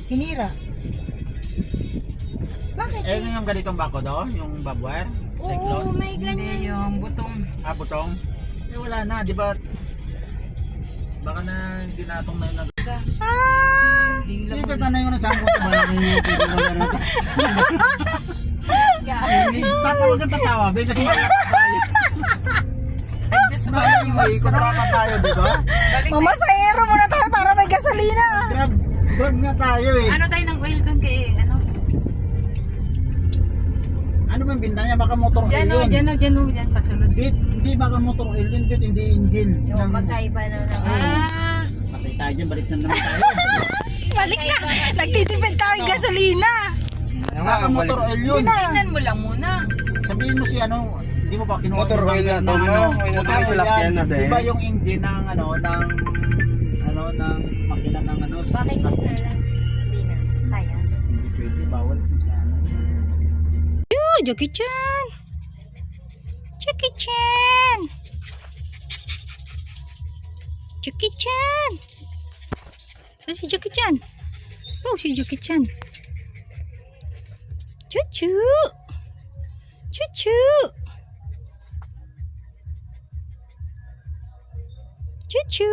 Sinira. Bakit? Eh, yung ganitong bako do? Yung barbwire? Oo, Cyclone? may Hindi ganyan. yung butong. Ah, butong? Eh, wala na, di ba? Baka na dinatong na yun. Hindi Hindi, tatanay ko na saan ko sa malaki yung pwede mo na rin. Tatawa ka tatawa, be, kasi malaki tayo. May kontrata tayo, di ba? Mamasahero muna tayo para may gasolina. Grab nga tayo eh. Ano tayo ng oil dun kay ano? Ano bang binta niya? Baka motor oil Diyan o, yun. diyan o, diyan pasunod. Bit, hindi baka motor oil yun, bit, hindi engine. Yung magkaiba na naman. Ah, Patay tayo dyan, balik na naman tayo. Balik na. Nagtitipid tayo ng gasolina. Baka motor oil yun. tingnan mo lang muna. Sabihin mo si ano, hindi mo ba kinuha Motor yung oil number na ng to, ano? no? Oil na to, Motor oil salakyan yan. na din. Di ba yung engine ng ano, ng makina ng ano? Bakit sa- na lang? Hindi na. Kaya. Hindi pwede, bawal kung sa ano. Oh, Jackie Chan. Jackie Chan. Jackie Chan. Saan si Jackie Chan? Oh, si Jackie Chan. Chuchu. Chuchu. Chuchu.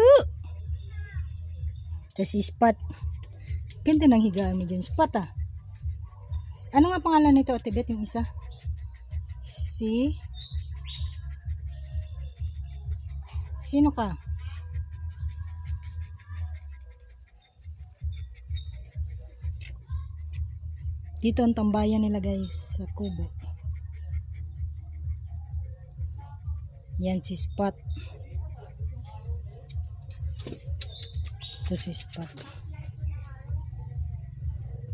Ito si Spot. Ganda ng higaan mo dyan, Spot ah. Ano nga pangalan nito, Ate Beth, yung isa? Sino ka? Dito ang tambayan nila guys, sa kubo. Yan si Spot. Ito si Spot.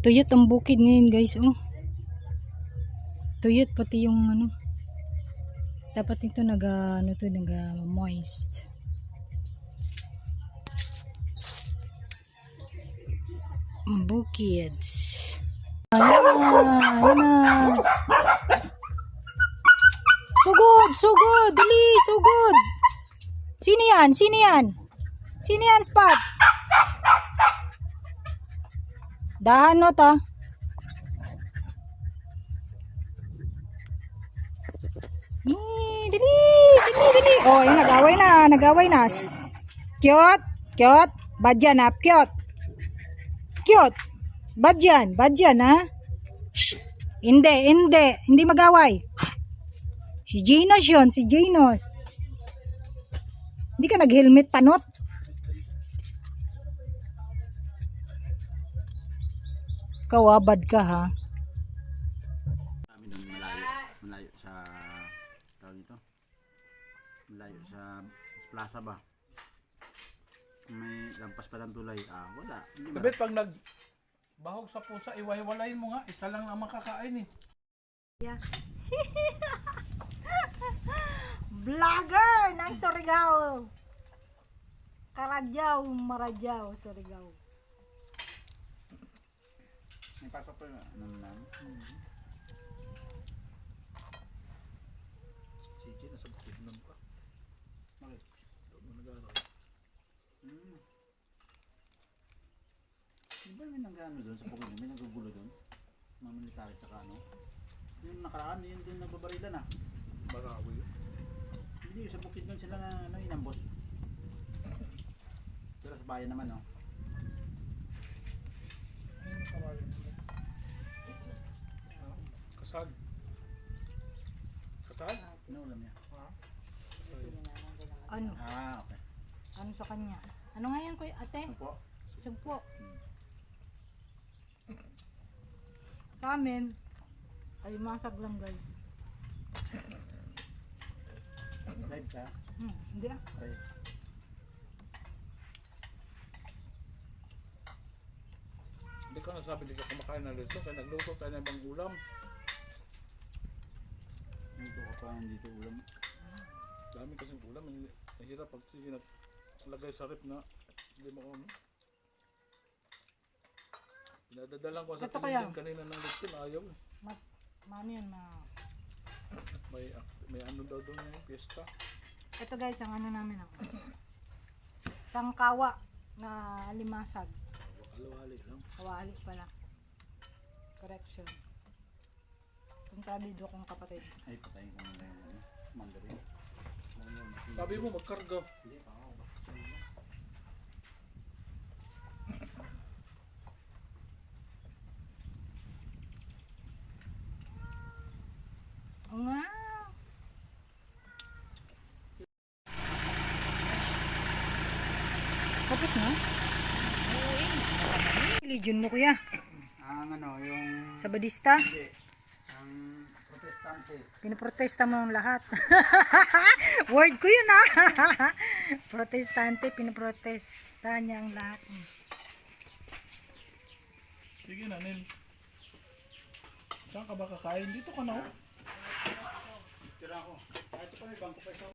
Tuyot ang bukid ngayon guys, oh. Tuyot pati yung ano. Dapat ito moist. Bukids. Ayan na. Sugod, dali, sugod. Sino yan? Sino yan, Spot? Dahanot ah. Dali. Oh, yun, nagaway na. Cute. Badyan ha, cute. Badyan ha. Shh. Hindi magaway. Si Ginos yun, Hindi ka nag-helmet panot. Kawabad ka ha. Kami nung malayo sa tawag ito. Malayo sa plaza ba? May lampas pa ng tulay. Wala. Hindi ba? Kabit, pag nagbahog sa pusa, iwalay mo nga. Isa lang ang makakain eh. Vlogger ng Surigao. Maradyaw, Surigao. May pasok pa yun. Si Jen, nasa bukid nun pa. Bakit? Doon mo nag-aaral. Di ba may nag-ano doon sa Pugin? May nagugulo doon? Mga military tsaka ano? Yung nakaraan, yun doon nagbabarilan ah. Marawi yun. Hindi, sa bukid doon sila na inambos. Pero sa bayan naman oh. Ano kawalan nila? Kasag. Kasag? Pinulam niya. Ano? Okay. Ano sa kanya? Ano nga yan, kuya ate? Ano po? Sugpo. Sa amin, ay masag lang guys. Live ka? Hindi ah. Okay. Hindi ka nasabi, hindi ka kumakain na rito. Kaya nagluto tayo ng ibang ulam. Dito ka pa, dito ulam. Dami kasing ulam. Mahirap pag lagay sa rep na hindi mo ano. Pinadadalan ko sa Ito kaya? tinigyan kanina ng lipin. Ayaw eh. Mano yan May ano daw doon yung piyesta. Ito guys, ang ano namin ako. Sangkawa na limasag. Halo-hali lang. Kawali pala. Correction. Puntabido kong kapatid. Ay, patayin ko muna yung ano, mandarin. Sabi mo, magkarga. Hindi, ako. Basta sa inyo. Nga. Tapos na? Religion mo kuya. Ang ano, yung... Sabadista. Hindi. Ang protestante. Pinoprotesta mo ng lahat. Word ko yun ah. Protestante, pinoprotesta niya ang lahat. Sige na, Nel. Saan ka ba kakain? Dito ka na, oh. Tira ako. Kahit pa may bangko pa isa.